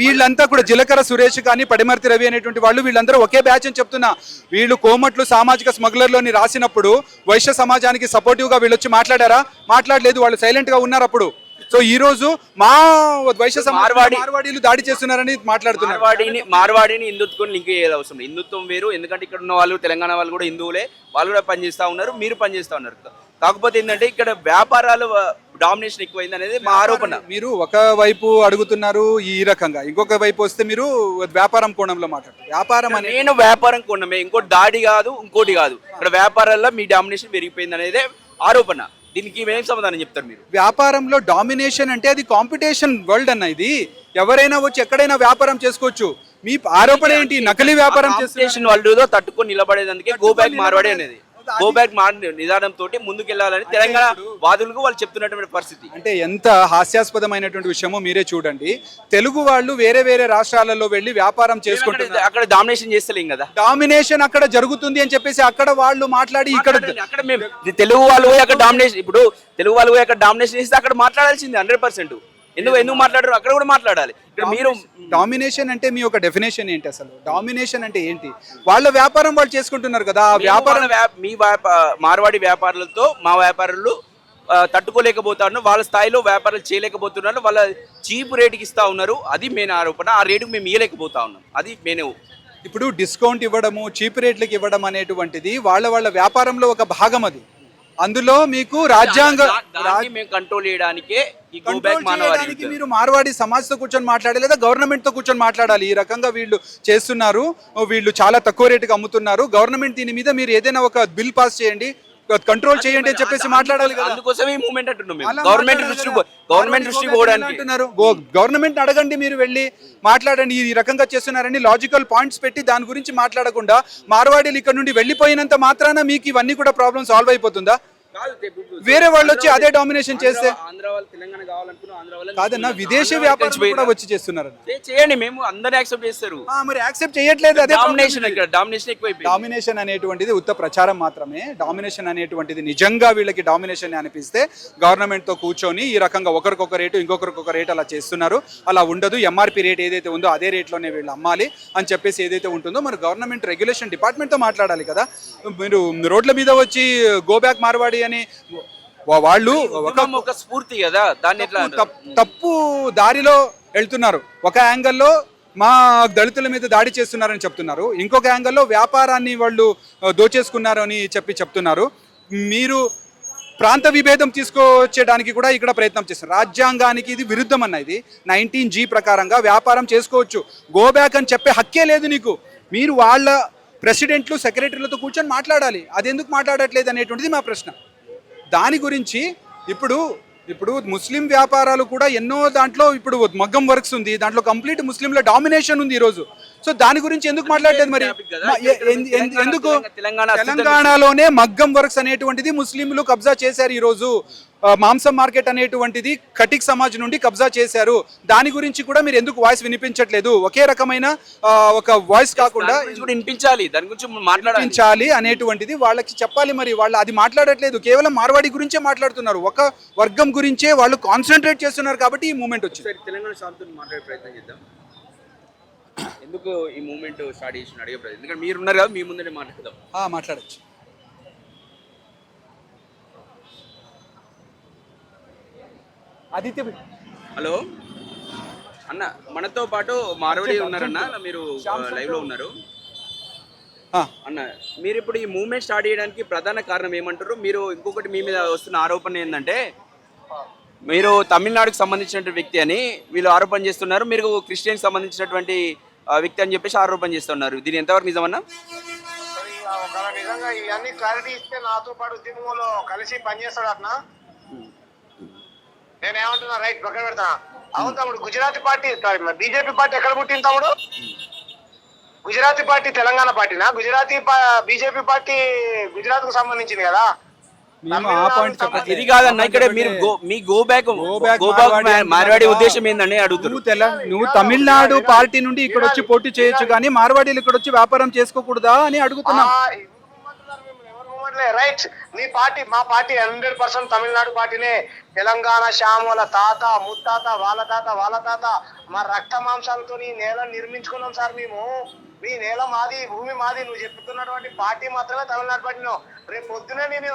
వీళ్ళంతా కూడా జీలకర్ర సురేష్ కానీ పడిమర్తి రవి అనేటువంటి వాళ్ళు వీళ్ళందరూ ఒకే బ్యాచ్ అని చెప్తున్నా. వీళ్ళు కోమట్లు సామాజిక స్మగ్లర్లోని రాసినప్పుడు వైశ్య సమాజానికి సపోర్టివ్గా వీళ్ళు వచ్చి మాట్లాడారా? మాట్లాడలేదు, వాళ్ళు సైలెంట్గా ఉన్నారు అప్పుడు. సో ఈ రోజు మా వైశ్య మార్వాడీలు దాడి చేస్తున్నారని మాట్లాడుతున్నారు. మార్వాడిని హిందుత్వం లింక్ చేయాల్సిన అవసరం. హిందుత్వం వేరు, ఎందుకంటే ఇక్కడ ఉన్న వాళ్ళు తెలంగాణ వాళ్ళు కూడా హిందువులే, వాళ్ళు కూడా పనిచేస్తూ ఉన్నారు, మీరు పనిచేస్తూ ఉన్నారు. కాకపోతే ఏంటంటే ఇక్కడ వ్యాపారాలు డామినేషన్ ఎక్కువైంది అనేది మా ఆరోపణ. మీరు ఒక వైపు అడుగుతున్నారు ఈ రకంగా, ఇంకొక వైపు వస్తే మీరు వ్యాపారం కోణంలో మాట్లాడుతారు. వ్యాపారం అనేది నేను వ్యాపారం కోణమే, ఇంకోటి దాడి కాదు, ఇంకోటి కాదు. ఇక్కడ వ్యాపారాల్లో మీ డామినేషన్ పెరిగిపోయింది అనేది ఆరోపణ. దీనికి ఏం సమాధానం చెప్తారు మీరు? వ్యాపారంలో డామినేషన్ అంటే అది కాంపిటీషన్ వరల్డ్ అన్న. ఇది ఎవరైనా వచ్చి ఎక్కడైనా వ్యాపారం చేసుకోవచ్చు. మీ ఆరోపణ ఏంటి? నకిలీ వ్యాపారం చేసిన వాళ్ళు తట్టుకొని నిలబడేందుకే గో బ్యాక్ మార్వాడి అనేది, గో బ్యాక్ నిదానం తోటి ముందుకెళ్లాలని తెలంగాణ వాదులకు వాళ్ళు చెప్తున్నటువంటి పరిస్థితి. అంటే ఎంత హాస్యాస్పదమైనటువంటి విషయమో మీరే చూడండి. తెలుగు వాళ్ళు వేరే వేరే రాష్ట్రాలలో వెళ్ళి వ్యాపారం చేసుకుంటారు, అక్కడ డామినేషన్ చేస్తలేం కదా. డామినేషన్ అక్కడ జరుగుతుంది అని చెప్పేసి అక్కడ వాళ్ళు మాట్లాడి ఇక్కడ తెలుగు వాళ్ళు అక్కడ డామినేషన్, ఇప్పుడు తెలుగు వాళ్ళు అక్కడ డామినేషన్ చేస్తే అక్కడ మాట్లాడాల్సింది 100%. ఎందుకు మాట్లాడరు? అక్కడ కూడా మాట్లాడాలి. ఇక్కడ మీరు డామినేషన్ అంటే మీ ఒక డెఫినేషన్ ఏంటి? అసలు డామినేషన్ అంటే ఏంటి? వాళ్ళ వ్యాపారం వాళ్ళు చేసుకుంటున్నారు కదా, ఆ వ్యాపారం మీ మార్వాడి వ్యాపారులతో మా వ్యాపారులు తట్టుకోలేకపోతున్నారు, వాళ్ళ స్థాయిలో వ్యాపారాలు చేయలేకపోతున్నారు, వాళ్ళ చీప్ రేటుకి ఇస్తా ఉన్నారు. అది మెయిన్ ఆరోపణ. ఆ రేటుకు మేము ఇవ్వలేకపోతా ఉన్నాం. అది మెయిన్. ఇప్పుడు డిస్కౌంట్ ఇవ్వడము, చీప్ రేట్లకు ఇవ్వడం అనేటువంటిది వాళ్ళ వ్యాపారంలో ఒక భాగం. అది అందులో మీకు రాజ్యాంగ మేము కంట్రోల్ చేయడానికే ఈ గో బ్యాక్ చేయడానికి మీరు మార్వాడి సమాజ్తో కూర్చొని మాట్లాడాలి, లేదా గవర్నమెంట్ తో కూర్చొని మాట్లాడాలి. ఈ రకంగా వీళ్ళు చేస్తున్నారు, వీళ్ళు చాలా తక్కువ రేటుకి అమ్ముతున్నారు, గవర్నమెంట్ దీని మీద మీరు ఏదైనా ఒక బిల్ పాస్ చేయండి, కంట్రోల్ చేయండి అని చెప్పేసి మాట్లాడాలి కదా. అందుకోసమే ఈ మూవ్మెంట్ అంటున్నాం. గవర్నమెంట్ దృష్టికి పోవడానికి అంటున్నారు. గవర్నమెంట్ అడగండి, మీరు వెళ్ళి మాట్లాడండి, ఈ రకంగా చేస్తున్నారని లాజికల్ పాయింట్స్ పెట్టి దాని గురించి మాట్లాడకుండా మార్వాడీలు ఇక్కడ నుండి వెళ్ళిపోయినంత మాత్రాన మీకు ఇవన్నీ కూడా ప్రాబ్లమ్ సాల్వ్ అయిపోతుందా? వేరే వాళ్ళు వచ్చి అదే డామినేషన్ చేస్తే కాదన్నా, విదేశీ వ్యాపారం కూడా వచ్చి చేస్తున్నారు. చేయండి, మేము అందరూ యాక్సెప్ట్ చేస్తారు. మరి యాక్సెప్ట్ చేయట్లేదు. అదే డామినేషన్ ఎక్కువైపోయింది. డామినేషన్ అనేటువంటిది ఉత్త ప్రచారం మాత్రమే. డామినేషన్ అనేటువంటిది నిజంగా వీళ్ళకి డామినేషన్ అనిపిస్తే గవర్నమెంట్ తో కూర్చొని ఈ రకంగా ఒకరికొక రేటు ఇంకొకరికొక రేటు అలా చేస్తున్నారు. అలా ఉండదు. ఎంఆర్పి రేట్ ఏదైతే ఉందో అదే రేట్లోనే వీళ్ళు అమ్మాలి అని చెప్పేసి ఏదైతే ఉంటుందో మరి గవర్నమెంట్ రెగ్యులేషన్ డిపార్ట్మెంట్ తో మాట్లాడాలి కదా. మీరు రోడ్ల మీద వచ్చి గో బ్యాక్ మార్వాడి అని వాళ్ళు ఒక స్ఫూర్తి కదా, దాన్ని ఎట్లా తప్పు దారిలో వెళ్తున్నారు. ఒక యాంగిల్లో మా దళితుల మీద దాడి చేస్తున్నారని చెప్తున్నారు, ఇంకొక యాంగిల్లో వ్యాపారాన్ని వాళ్ళు దోచేసుకున్నారు అని చెప్తున్నారు. మీరు ప్రాంత విభేదం తీసుకొచ్చేయడానికి కూడా ఇక్కడ ప్రయత్నం చేస్తారు. రాజ్యాంగానికి ఇది విరుద్ధం అన్న. ఇది 19G ప్రకారంగా వ్యాపారం చేసుకోవచ్చు, గో బ్యాక్ అని చెప్పే హక్కే లేదు నీకు. మీరు వాళ్ళ ప్రెసిడెంట్లు సెక్రటరీలతో కూర్చొని మాట్లాడాలి. అది ఎందుకు మాట్లాడట్లేదు అనేటువంటిది మా ప్రశ్న. దాని గురించి ఇప్పుడు ముస్లిం వ్యాపారాలు కూడా ఎన్నో, దాంట్లో ఇప్పుడు మగ్గం వర్క్స్ ఉంది, దాంట్లో కంప్లీట్ ముస్లింల డామినేషన్ ఉంది ఈరోజు. సో దాని గురించి ఎందుకు మాట్లాడలేదు? మరి ఎందుకు తెలంగాణలోనే మగ్గం వర్క్స్ అనేటువంటిది ముస్లింలు కబ్జా చేశారు. ఈరోజు మాంసం మార్కెట్ అనేటువంటిది కటిక్ సమాజ్ నుండి కబ్జా చేశారు. దాని గురించి కూడా మీరు ఎందుకు వాయిస్ వినిపించట్లేదు? ఒకే రకమైన ఒక వాయిస్ కాకుండా వినిపించాలి, దాని గురించి మాట్లాడించాలి అనేటువంటిది వాళ్ళకి చెప్పాలి. మరి వాళ్ళు అది మాట్లాడట్లేదు, కేవలం మార్వాడి గురించే మాట్లాడుతున్నారు, ఒక వర్గం గురించే వాళ్ళు కాన్సన్ట్రేట్ చేస్తున్నారు. కాబట్టి ఈ మూమెంట్ వచ్చింది. తెలంగాణ శాంతిని మాట్లాడే ప్రయత్నం చేద్దాం. ఎందుకు ఈ మూమెంట్ స్టార్ట్ చేసిన అడిగే ప్రయత్నం, ఎందుకంటే మీరు ఉన్నారు కదా, మీ ముందే మాట్లాడదాం. మాట్లాడచ్చు. ఆదిత్య, హలో అన్న, మనతో పాటు మార్వాడి ఉన్నారన్న, మీరు లైవ్ లో ఉన్నారు అన్న. మీరు ఇప్పుడు ఈ మూవ్మెంట్ స్టార్ట్ చేయడానికి ప్రధాన కారణం ఏమంటారు? మీరు ఇంకొకటి మీ మీద వస్తున్న ఆరోపణ ఏంటంటే మీరు తమిళనాడుకు సంబంధించినటువంటి వ్యక్తి అని వీళ్ళు ఆరోపణ చేస్తున్నారు, మీరు క్రిస్టియన్కి సంబంధించినటువంటి వ్యక్తి అని చెప్పేసి ఆరోపణ చేస్తున్నారు. దీని ఎంతవరకు నిజమన్నా? నిజంగా ఇవన్నీ క్లారిటీ ఇస్తే నాతో పాటు ఉద్యమంలో కలిసి పనిచేస్తాడు అన్న. నేనేమంటున్నా, రైట్ పక్కన పెడతా. అవును తమ్ముడు, గుజరాతీ పార్టీ బీజేపీ పార్టీ ఎక్కడ పుట్టింది తమ్ముడు? గుజరాతీ పార్టీ తెలంగాణ పార్టీనా? బీజేపీ పార్టీ గుజరాత్ కు సంబంధించింది కదా. ఇది కాదన్న, ఇక్కడ మీరు మీ గో బ్యాక్ మార్వాడి ఉద్దేశం ఏందని అడుగుతున్నారు. నువ్వు తమిళనాడు పార్టీ నుండి ఇక్కడ వచ్చి పోటీ చేయొచ్చు, కానీ మార్వాడీలు ఇక్కడ వచ్చి వ్యాపారం చేసుకోకూడదా అని అడుగుతున్నా. రైట్, మీ పార్టీ మా పార్టీ 100% తమిళనాడు పార్టీనే. తెలంగాణ శ్యాముల తాత ముత్తాత వాళ్ళ తాత మా రక్త మాంసాలతో ఈ నేల నిర్మించుకున్నాం సార్ మేము. మీ నేల మాది, భూమి మాది. నువ్వు చెప్తున్నటువంటి పార్టీ మాత్రమే తమిళనాడు పార్టీలో. రేపు పొద్దునే నేను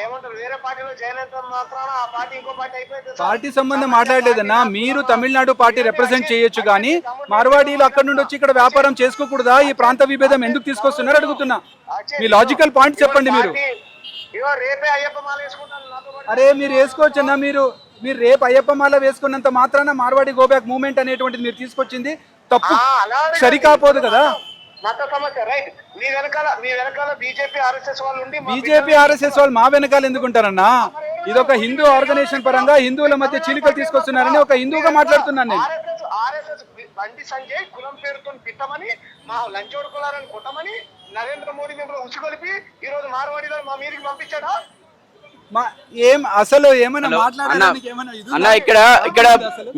ఏమంటారు, వేరే పార్టీలో జాయిన్ అయితే మాత్రాన ఆ పార్టీ ఇంకో పార్టీ అయిపోయింది. పార్టీ సంబంధం మాట్లాడలేదన్నా. మీరు తమిళనాడు పార్టీ రిప్రజెంట్ చేయొచ్చు, కానీ మార్వాడీలు అక్కడ నుండి వచ్చి ఇక్కడ వ్యాపారం చేసుకోకూడదా? ఈ ప్రాంత విభేదం ఎందుకు తీసుకొస్తున్నారు అడుగుతున్నా. మీ లాజికల్ పాయింట్ చెప్పండి. మీరు రేపే అయ్యప్ప మాల వేసుకుంటాను. అరే మీరు వేసుకోవచ్చన్నా. మీరు రేపు అయ్యప్ప మాల వేసుకున్నంత మాత్రాన మార్వాడి గో బ్యాక్ మూవ్మెంట్ అనేటువంటిది మీరు తీసుకొచ్చింది తప్పు సరికాపోదు కదా. మత సమస్య, రైట్. మీ వెనకాల బీజేపీ ఆర్ఎస్ఎస్ వాళ్ళు ఉండి, బీజేపీ ఆర్ఎస్ఎస్ వాళ్ళు మా వెనకాల ఎందుకుంటారన్నా? ఇదొక హిందూ ఆర్గనైజేషన్ పరంగా హిందువుల మధ్య చీలికలు తీసుకొస్తున్నారని ఒక హిందువుగా మాట్లాడుతున్నాను నేను. ఆర్ఎస్ఎస్ బండి సంజయ్ కులం పేరుతో పిట్టమని, మా లంచోడు కులాలను కొట్టమని నరేంద్ర మోడీ మిమ్మల్ని ఉసిగొలిపి ఈ రోజు మార్వాడీలో మా మీరికి పంపించాడా? ఏం అసలు ఏమైనా మాట్లాడడానికి అన్న? ఇక్కడ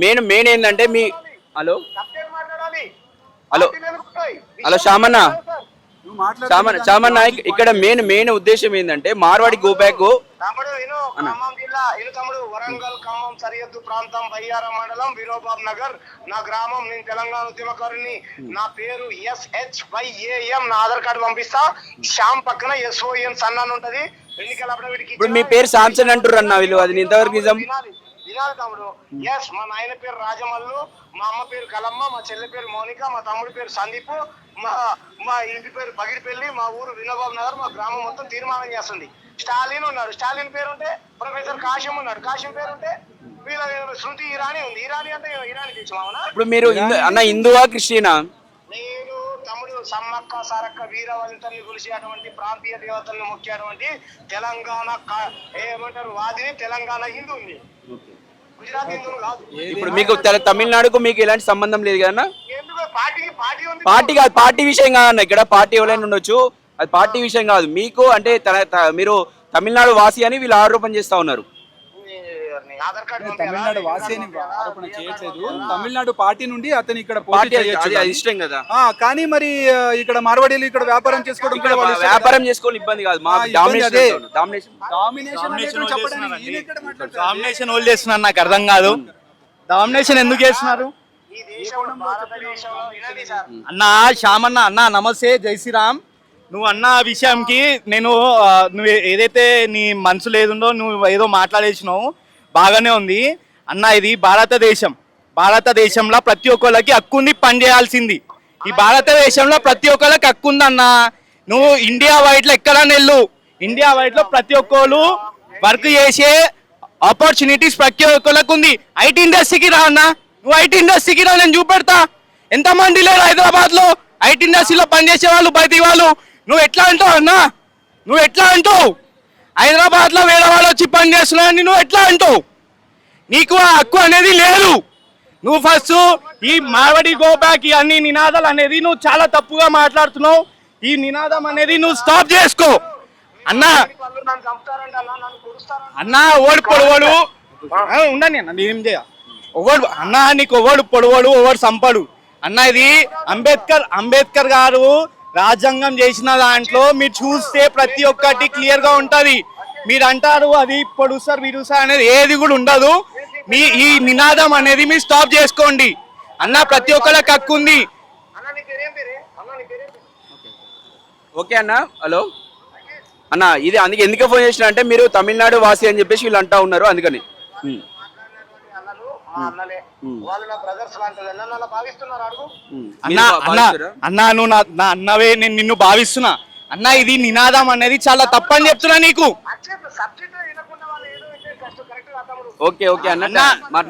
మెయిన్ ఏంటంటే మీ హలో శ్యామన్న, చామన్ నాయక్ ఇక్కడ మెయిన్ ఉద్దేశం ఏంటంటే మార్వాడి గో బ్యాక్ తమ్ముడు విను, ఖమ్మం జిల్లా ఇను తమ్ముడు, వరంగల్ ఖమ్మం సరిహద్దు ప్రాంతం బయ్యారం మండలం వినోబాబ్ నగర్ నా గ్రామం. నేను తెలంగాణ ఉద్యమకారుని. నా పేరు SHYAM. నా ఆధార్ కార్డు పంపిస్తా. శ్యామ్ పక్కన SON సన్ అని ఉంటది. ఎన్నికల ఇప్పుడు మీ పేరు సామ్సన్ అంటారు అన్న వీళ్ళు, అది ఇంతవరకు నిజం? వినాలి తమ్ముడు. ఎస్, మా నాయన పేరు రాజమల్లు, మా అమ్మ పేరు కలమ్మ, మా చెల్లి పేరు మౌనిక, మా తమ్ముడి పేరు సందీప్, మా ఇంటి పేరు పగిడిపల్లి, మా ఊరు వినోబాబ్ నగర్, మా గ్రామం మొత్తం తీర్మానం చేస్తుంది. స్టాలిన్ ఉన్నాడు, స్టాలిన్ పేరు ఉంటే ప్రొఫెసర్ కాశం ఉన్నాడు, కాశం పేరు ఉంటే వీళ్ళ శృతి ఇరానీ ఉంది. ఇరానీ అంటే ఇరానీ తెచ్చుమావనా? ఇప్పుడు మీరు అన్న హిందువా క్రిస్టియనా? నేను తమ్ముడు సమ్మక్క సారక్క వీరవనితల్ని కొలిసేటువంటి ప్రాంతీయ దేవతల్ని మొక్కేటువంటి తెలంగాణ ఏమంటారు వాదిని, తెలంగాణ హిందువుని. గుజరాత్ హిందువులు కాదు. ఇప్పుడు మీకు తమిళనాడుకు మీకు ఎలాంటి సంబంధం లేదు కదా? ఎందుకు పార్టీ ఉంది. పార్టీ కాదు, పార్టీ విషయం కాదన్న. ఇక్కడ పార్టీ ఎవరైనా ఉండొచ్చు, అది పార్టీ విషయం కాదు. మీకు అంటే మీరు తమిళనాడు వాసి అని వీళ్ళు ఆరోపణ చేస్తా ఉన్నారు. ఆధార్ కార్డు తమిళనాడు వాసి అని ఆరోపణ చేయట్లేదు. తమిళనాడు పార్టీ నుండి అతను ఇక్కడ పార్టీ అది ఇష్టం కదా. కానీ మరి ఇక్కడ మార్వాడీలు ఇక్కడ వ్యాపారం చేసుకోవడం, ఇక్కడ వ్యాపారం చేసుకోవడం ఇబ్బంది కాదు. మా డామినేషన్ హోల్డ్ చేస్తున్నారు, నాకు అర్థం కాదు. డామినేషన్ ఎందుకు చేస్తున్నారు ఈ దేశంలో, భారతదేశంలో? వినండి సార్. అన్నా శ్యామన్న, అన్న నమస్తే, జై శ్రీరామ్. నువ్వు అన్న విషయంకి నేను నువ్వు ఏదైతే నీ మనసులో ఏదుందో నువ్వు ఏదో మాట్లాడేసినావు, బాగానే ఉంది అన్న. ఇది భారతదేశంలో ప్రతి ఒక్కళ్ళకి హక్కు ఉంది పని చేయాల్సింది. ఈ భారతదేశంలో ప్రతి ఒక్కళ్ళకి హక్కు ఉంది అన్న. నువ్వు ఇండియా వైడ్లో ఎక్కడన్నా వెళ్ళు, ఇండియా వైడ్లో ప్రతి ఒక్కళ్ళు వర్క్ చేసే ఆపర్చునిటీస్ ప్రతి ఒక్కళ్ళకి ఉంది. ఐటీ ఇండస్ట్రీకి రా అన్న, నువ్వు ఐటీ ఇండస్ట్రీకి రా, నేను చూపెడతా. ఎంతమంది లేరు హైదరాబాద్లో ఐటీ ఇండస్ట్రీలో పనిచేసే వాళ్ళు, బయటి వాళ్ళు. నువ్వు ఎట్లా అంటావు అన్న? నువ్వు ఎట్లా అంటావు? హైదరాబాద్లో వేరే వాళ్ళు వచ్చి పని చేస్తున్నారని నువ్వు ఎట్లా అంటావు? నీకు ఆ హక్కు అనేది లేదు. నువ్వు ఫస్ట్ ఈ మార్వాడి గో బ్యాక్, ఈ అన్ని నినాదాలు అనేది నువ్వు చాలా తప్పుగా మాట్లాడుతున్నావు. ఈ నినాదం అనేది నువ్వు స్టాప్ చేసుకో అన్నా. అన్నా ఓడి పొడవడు ఉండని అన్న, నేనేం చేయ ఓడు అన్నా. నీకు ఓడు పొడవడు, ఓడు సంపడు అన్న. ఇది అంబేద్కర్ గారు రాజ్యాంగం చేసిన దాంట్లో మీరు చూస్తే ప్రతి ఒక్కటి క్లియర్ గా ఉంటది. మీరు అంటారు అది పొడుస్తారు విడుస్తారు అనేది ఏది కూడా ఉండదు. మీ ఈ నినాదం అనేది మీరు స్టాప్ చేసుకోండి అన్న. ప్రతి ఒక్కళ్ళకి హక్కు ఉంది. ఓకే అన్న. హలో అన్న, ఇది అందుకే ఎందుకు ఫోన్ చేసిన అంటే మీరు తమిళనాడు వాసి అని చెప్పేసి వీళ్ళు అంటా ఉన్నారు, అందుకని. అన్నా నువ్వు నా అన్నవే, నేను నిన్ను భావిస్తున్నా అన్నా. ఇది నినాదం అనేది చాలా తప్పని చెప్తున్నా నీకు. ఓకే ఓకే అన్న,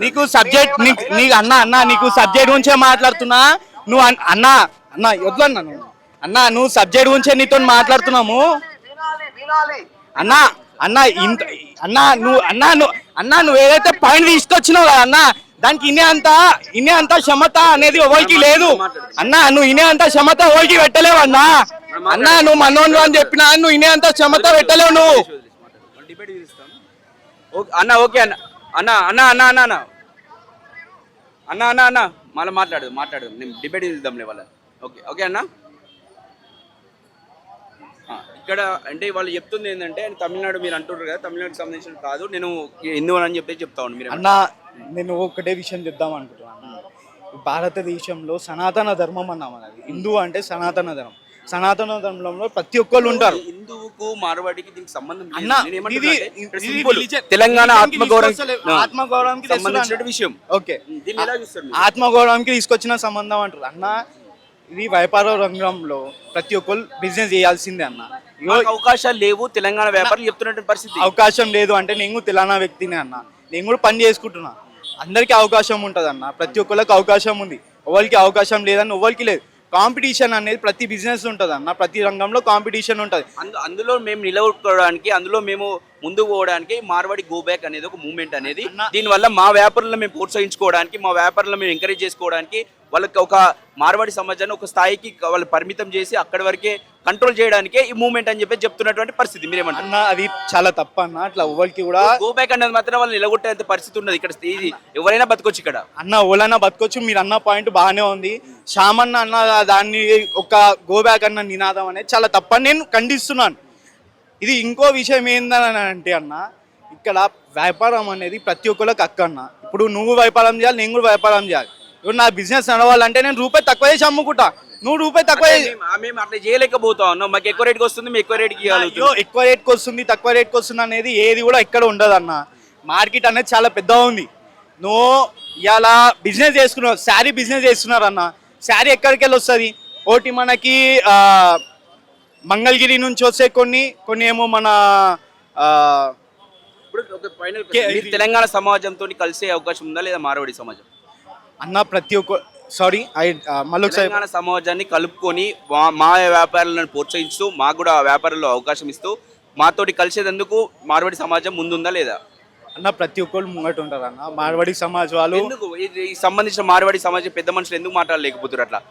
నీకు సబ్జెక్ట్ నీకు అన్న నీకు సబ్జెక్ట్ గురించే మాట్లాడుతున్నా. నువ్వు అన్న వద్దులన్నా అన్నా, నువ్వు సబ్జెక్ట్ గురించే నీతో మాట్లాడుతున్నాము అన్నా. నువ్వు ఏదైతే పాయింట్ తీసుకొచ్చినావు కదా అన్న, దానికి ఇనే అంత క్షమత అనేది ఎవరికి లేదు అన్నా. నువ్వు ఇనే అంత క్షమత ఎవరికి పెట్టలేవు అన్నా. నువ్వు మనోళ్ళు అని చెప్పినా నువ్వు ఇనే అంత క్షమత పెట్టలేవు నువ్వు అన్న. ఓకే అన్న అన్న అన్న అన్న అన్న అన్న అన్న అన్న అన్న మళ్ళీ మాట్లాడు నేను డిబేట్ ఇద్దాంలే వాళ్ళ. ఓకే ఓకే అన్న. ఇక్కడ అంటే వాళ్ళు చెప్తుంది ఏంటంటే తమిళనాడు మీరు అంటున్నారు కదా, తమిళనాడుకి సంబంధించిన కాదు, నేను హిందూ అని చెప్పి చెప్తా ఉన్నాను మీరు అన్న. నేను ఒకటే విషయం చెప్దాం అనుకుంటున్నాను. భారతదేశంలో సనాతన ధర్మం అన్నాం అన్నది. హిందూ అంటే సనాతన ధర్మం. సనాతన ధర్మంలో ప్రతి ఒక్కళ్ళు ఉంటారు. హిందువుకు మార్వాడికి దీనికి సంబంధం లేదు. తెలంగాణ ఆత్మగౌరవానికి సంబంధించిన విషయం. ఓకే, ఆత్మగౌరవానికి తీసుకొచ్చిన సంబంధం అంటారు అన్న. ఇది వ్యాపార రంగంలో ప్రతి ఒక్కరు బిజినెస్ చేయాల్సిందే అన్న. అవకాశాలు లేవు తెలంగాణ వ్యాపారం చెప్తున్నటువంటి పరిస్థితి. అవకాశం లేదు అంటే నేను తెలంగాణ వ్యక్తిని అన్న. నేను కూడా పని చేసుకుంటున్నా. అందరికీ అవకాశం ఉంటుంది అన్న, ప్రతి ఒక్కరికి అవకాశం ఉంది. ఎవరికి అవకాశం లేదని ఎవరికి లేదు. కాంపిటీషన్ అనేది ప్రతి బిజినెస్ ఉంటుంది అన్న, ప్రతి రంగంలో కాంపిటీషన్ ఉంటుంది. అందులో మేము నిలబడుకోవడానికి, అందులో మేము ముందుకు పోవడానికి మార్వాడి గో బ్యాక్ అనేది ఒక మూవ్మెంట్ అనేది దీనివల్ల మా వ్యాపారులను మేము ప్రోత్సహించుకోవడానికి మా వ్యాపారులను మేము ఎంకరేజ్ చేసుకోవడానికి వాళ్ళకి ఒక మార్వాడి సమాజాన్ని ఒక స్థాయికి వాళ్ళు పరిమితం చేసి అక్కడి వరకే కంట్రోల్ చేయడానికే ఈ మూవ్మెంట్ అని చెప్పి చెప్తున్నటువంటి పరిస్థితి మీరేమంటారు అన్న అది చాలా తప్పు అన్న. అట్లా ఎవరికి కూడా గో బ్యాక్ అనేది మాత్రం వాళ్ళు నిలగొట్టేంత పరిస్థితి ఉన్నది ఇక్కడ ఇది ఎవరైనా బతకొచ్చు ఇక్కడ అన్న ఓలన్నా బతకొచ్చు. మీరు అన్న పాయింట్ బాగానే ఉంది. షామన్న అన్న దాన్ని ఒక గో బ్యాక్ అన్న నినాదం అనేది చాలా తప్పని నేను ఖండిస్తున్నాను. ఇది ఇంకో విషయం ఏందని అంటే అన్న, ఇక్కడ వ్యాపారం అనేది ప్రతి ఒక్కరికి హక్కు అన్న. ఇప్పుడు నువ్వు వ్యాపారం చేయాలి, నేను కూడా వ్యాపారం చేయాలి. ఇప్పుడు నా బిజినెస్ నడవాలంటే నేను రూపాయి తక్కువ చేసి అమ్ముకుంటా, నువ్వు రూపాయి తక్కువ మేము అట్లా చేయలేకపోతా ఉన్నాం. మాకు ఎక్కువ రేట్కి వస్తుంది, మేము ఎక్కువ రేట్కి అయ్యో ఎక్కువ రేట్కి వస్తుంది తక్కువ రేట్కి వస్తుంది అనేది ఏది కూడా ఇక్కడ ఉండదు అన్న. మార్కెట్ అనేది చాలా పెద్దగా ఉంది. నువ్వు ఇలా బిజినెస్ చేసుకున్నావు, శారీ బిజినెస్ చేస్తున్నారు అన్న. శారీ ఎక్కడికి వెళ్ళి వస్తుంది? ఒకటి మనకి మంగళగిరి నుంచి వస్తే కొన్ని ఏమో మన తెలంగాణ సమాజంతో కలిసే అవకాశం ఉందా లేదా మార్వాడి సమాజం అన్న? ప్రతి ఒక్క సారీ మళ్ళీ తెలంగాణ సమాజాన్ని కలుపుకొని మా వ్యాపారాలను ప్రోత్సహిస్తూ మాకు కూడా వ్యాపారంలో అవకాశం ఇస్తూ మాతోటి కలిసేందుకు మార్వాడి సమాజం ముందుందా లేదా అన్న? ప్రతి ఒక్కళ్ళు ముంగట ఉంటారు అన్న. మార్వాడి సమాజ్ వాళ్ళు ఎందుకు ఈ సంబంధించిన మార్వాడి సమాజం పెద్ద మనుషులు ఎందుకు మాట్లాడలేకపోతున్నారు అట్లా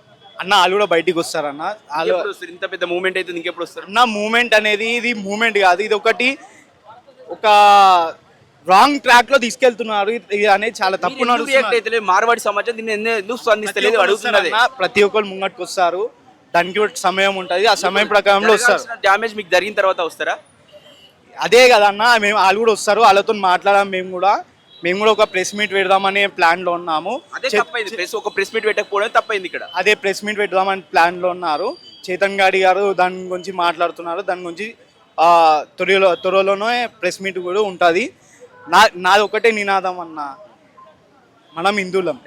అన్న? వాళ్ళు కూడా బయటికి వస్తారన్న. వాళ్ళు ఇంత పెద్ద మూవ్మెంట్ అయితే ఇంకెప్పుడు వస్తారు అన్న? మూమెంట్ అనేది ఇది మూమెంట్ కాదు, ఇది ఒక రాంగ్ ట్రాక్ లో తీసుకెళ్తున్నారు. ఇది అనేది చాలా తప్పు నడుస్తుంది. మార్వాడి సమాజం దీన్ని ఎందుకు స్పందిస్తలేదు అడుగుతున్నది. ప్రతి ఒక్కరు ముంగట్టుకు వస్తారు, దానికి కూడా సమయం ఉంటుంది. ఆ సమయం ప్రకారంలో వస్తారు. డ్యామేజ్ మీకు జరిగిన తర్వాత వస్తారా? అదే కదన్న, వాళ్ళు కూడా వస్తారు, వాళ్ళతో మాట్లాడాం. మేము కూడా ఒక ప్రెస్ మీట్ పెడదామనే ప్లాన్ లో ఉన్నాము. ఒక ప్రెస్ మీట్ పెట్టకపోవడం తప్పైంది ఇక్కడ. అదే ప్రెస్ మీట్ పెడదామని ప్లాన్ లో ఉన్నారు. చేతన్ గాడి గారు దాని గురించి మాట్లాడుతున్నారు. దాని గురించి త్వరలోనే ప్రెస్ మీట్ కూడా ఉంటుంది. నాది ఒకటే నినాదం అన్న, మనం హిందువులం,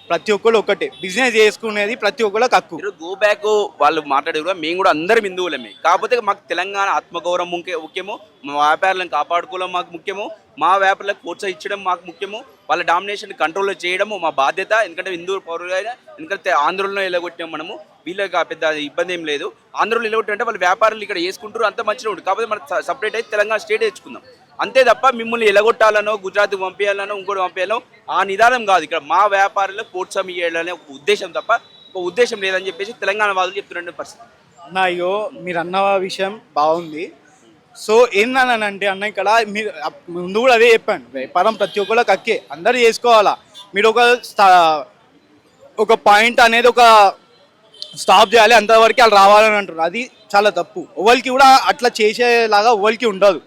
ప్రతి ఒక్కరు ఒకటే బిజినెస్ చేసుకునేది ప్రతి ఒక్కరికి హక్కు. గో బ్యాక్ వాళ్ళు మాట్లాడారు, మేము కూడా అందరం హిందువులమే. కాకపోతే మాకు తెలంగాణ ఆత్మగౌరవం ముఖ్యము, మా వ్యాపారాలను కాపాడుకోవడం మాకు ముఖ్యము, మా వ్యాపారాలకు ప్రోత్సహించడం మాకు ముఖ్యము, వాళ్ళ డామినేషన్ కంట్రోల్ చేయడము మా బాధ్యత. ఎందుకంటే హిందూ పౌరులైనా, ఎందుకంటే ఆంధ్రలో ఎలగొట్టాము మనము, వీళ్ళకి పెద్ద ఇబ్బంది ఏం లేదు. ఆంధ్రలో ఎలగొట్టామంటే వాళ్ళ వ్యాపారాలు ఇక్కడ చేసుకుంటారు, అంత మంచిగా ఉంటుంది. కాకపోతే మనం సపరేట్ అయితే తెలంగాణ స్టేట్ తెచ్చుకుందాం అంతే తప్ప మిమ్మల్ని ఎలగొట్టాలనో గుజరాత్కి పంపించాలనో ఇంకోటి పంపించాలనో ఆ నిదానం కాదు. ఇక్కడ మా వ్యాపారులకు ప్రోత్సాహం ఇవ్వాలనే ఒక ఉద్దేశం తప్ప ఒక ఉద్దేశం లేదని చెప్పేసి తెలంగాణ వాళ్ళు చెప్తున్న పరిస్థితి. అయ్యో మీరు అన్న విషయం బాగుంది. సో ఏందనంటే అన్న, ఇక్కడ మీరు ముందు కూడా అదే చెప్పాను, వ్యాపారం ప్రతి ఒక్కరికి హక్కే, అందరూ చేసుకోవాలా. మీరు ఒక పాయింట్ అనేది ఒక స్టాప్ చేయాలి, అంతవరకు వాళ్ళు రావాలని అంటారు. అది చాలా తప్పు. ఎవరికి కూడా అట్లా చేసేలాగా ఎవరికి ఉండదు.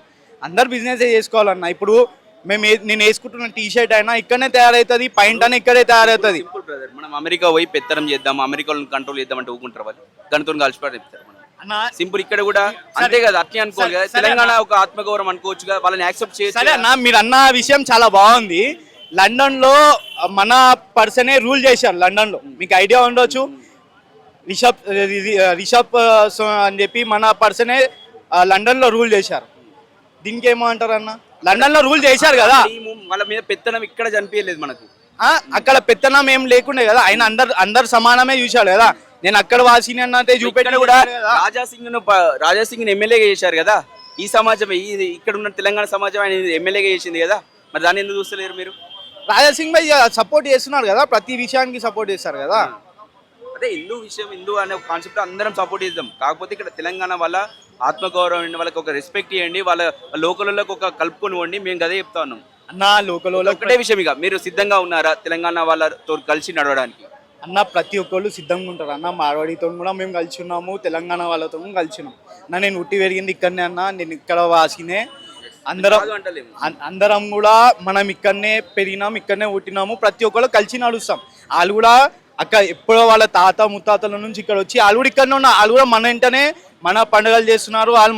అందరు బిజినెస్ చేసుకోవాలన్న. ఇప్పుడు నేను వేసుకుంటున్న టీ షర్ట్ అయినా ఇక్కడనే తయారవుతుంది, పాయింట్ అయినా ఇక్కడే తయారవుతుంది. మనం అమెరికా పోయి పెత్తనం చేద్దాం, అమెరికాలో కంట్రోల్ చేద్దాం అంటే ఊకుంటారు వాళ్ళు, గణతో కలిసిపోయి చెప్తారు. సింపుల్ ఇక్కడ కూడా అంతే కదా, అట్లే అనుకోవాలి కదా. తెలంగాణ ఒక ఆత్మగౌరవం అనుకోవచ్చు కదా, వాళ్ళని యాక్సెప్ట్ చేయాలి. సరే అన్న, మీరు అన్న విషయం చాలా బాగుంది. లండన్ లో మన పర్సనే రూల్ చేశారు. లండన్ లో మీకు ఐడియా ఉండొచ్చు, రిషబ్ అని చెప్పి మన పర్సనే లండన్ లో రూల్ చేశారు. దీనికి ఏమో అంటారు అన్న? లండన్ లో రూల్ చేశారు కదా, వాళ్ళ మీద పెత్తనం ఇక్కడ చనిపించలేదు మనకు. అక్కడ పెత్తనం ఏం లేకుండే కదా, ఆయన అందరు సమానమే చూశాడు కదా. నేను అక్కడ వాసిని అన్నట్టే చూపెట్టాను కూడా. రాజాసింగ్ ఎమ్మెల్యేగా చేశారు కదా, ఈ సమాజం ఇక్కడ ఉన్న తెలంగాణ సమాజం ఆయన ఎమ్మెల్యేగా చేసింది కదా, మరి దాన్ని ఎందుకు చూస్తలేరు మీరు? రాజాసింగ్ భాయ్ సపోర్ట్ చేస్తున్నారు కదా, ప్రతి విషయానికి సపోర్ట్ చేస్తారు కదా. అదే హిందూ అనే ఒక కాన్సెప్ట్ అందరం సపోర్ట్ చేద్దాం. కాకపోతే ఇక్కడ తెలంగాణ వాళ్ళ ఆత్మగౌరవం, వాళ్ళకి ఒక రెస్పెక్ట్ ఇవ్వండి, వాళ్ళ లోకల్లోకి ఒక కలుపుకొని ఇవ్వండి. మేము అదే చెప్తా ఉన్నాం అన్న. లోకల్ ఒకటే విషయం, ఇక మీరు సిద్ధంగా ఉన్నారా తెలంగాణ వాళ్ళతో కలిసి నడవడానికి? అన్న ప్రతి ఒక్కళ్ళు సిద్ధంగా ఉంటారు అన్న. మార్వాడితో కూడా మేము కలిసి ఉన్నాము, తెలంగాణ వాళ్ళతో కలిసి ఉన్నాం అన్న. నేను ఉట్టి పెరిగింది ఇక్కడనే అన్న, నేను ఇక్కడ వాసినే. అందరం కూడా మనం ఇక్కడనే పెరిగినాం, ఇక్కడనే పుట్టినాము, ప్రతి ఒక్కళ్ళు కలిసి నడుస్తాం. వాళ్ళు కూడా అక్కడ ఎప్పుడో వాళ్ళ తాత ముత్తాతల నుంచి ఇక్కడ వచ్చి వాళ్ళు కూడా ఇక్కడనే ఉన్నారు. వాళ్ళు కూడా మన ఇంటనే మన పండుగలు చేస్తున్నారు, వాళ్ళు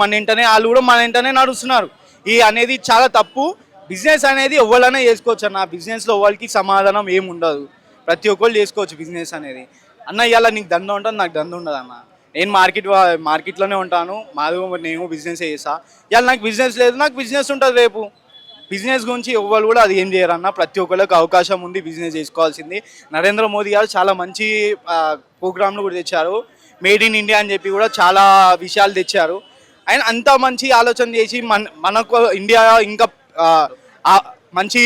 కూడా మన ఇంటనే నడుస్తున్నారు. ఈ అనేది చాలా తప్పు. బిజినెస్ అనేది ఎవరైనా చేసుకోవచ్చు అన్న. బిజినెస్లో ఎవరికి సమాధానం ఏమి ఉండదు, ప్రతి ఒక్కళ్ళు చేసుకోవచ్చు బిజినెస్ అనేది అన్న. ఇవాళ నీకు దండ ఉంటుంది, నాకు దండ ఉండదు అన్న. నేను మార్కెట్లోనే ఉంటాను, నేను బిజినెస్ చేస్తా. ఇవాళ నాకు బిజినెస్ లేదు, నాకు బిజినెస్ ఉంటుంది రేపు. బిజినెస్ గురించి ఎవ్వరు కూడా అది ఏం చేయరన్న. ప్రతి ఒక్కరికి అవకాశం ఉంది బిజినెస్ చేసుకోవాల్సింది. నరేంద్ర మోదీ గారు చాలా మంచి ప్రోగ్రాంలు కూడా తెచ్చారు. మేడ్ ఇన్ ఇండియా అని చెప్పి కూడా చాలా విషయాలు తెచ్చారు. ఆయన అంత మంచి ఆలోచన చేసి మనకు ఇండియా ఇంకా మంచి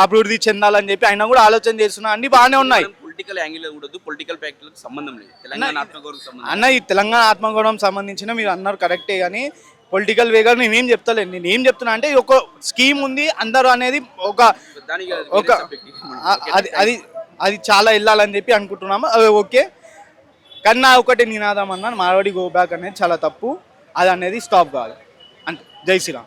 అభివృద్ధి చెందాలని చెప్పి ఆయన కూడా ఆలోచన చేస్తున్నా అన్ని బాగానే ఉన్నాయి. పొలిటికల్ యాంగిల్ ఉండదు, పొలిటికల్ ఫ్యాక్టర్లకు సంబంధం లేదు, తెలంగాణ ఆత్మగౌరవం సంబంధం. అన్న ఈ తెలంగాణ ఆత్మగౌరవం సంబంధించిన మీరు అన్నారు కరెక్టే, కానీ పొలిటికల్ వేగా నేనేం చెప్తలేను. నేను ఏం చెప్తున్నా అంటే ఒక స్కీమ్ ఉంది అందరూ అనేది ఒక అది అది చాలా వెళ్ళాలని చెప్పి అనుకుంటున్నాము. అది ఓకే, కన్నా ఒకటి నినాదం అన్న మార్వాడి గో బ్యాక్ అనేది చాలా తప్పు, అది అనేది స్టాప్ కావాలి. అంటే జై శ్రీరామ్.